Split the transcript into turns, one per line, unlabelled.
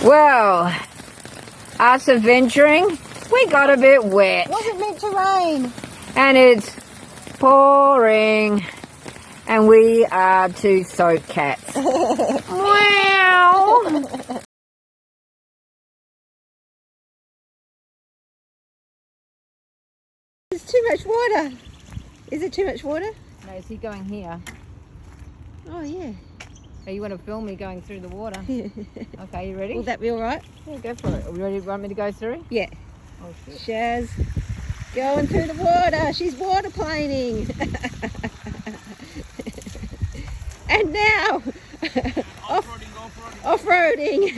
Well, us adventuring, we got a bit wet.
Wasn't meant to rain.
And it's pouring. And we are two soaked cats. Meow.
There's too much water. Is it too much water?
No, is he going here?
Oh, yeah.
Oh, you want to film me going through the water? Okay, you ready?
Will that be all right?
Yeah, go for it. Are you ready? Want me to go through?
Yeah.
Oh, shit.
Shaz going through the water. She's water planing. And now, off-roading.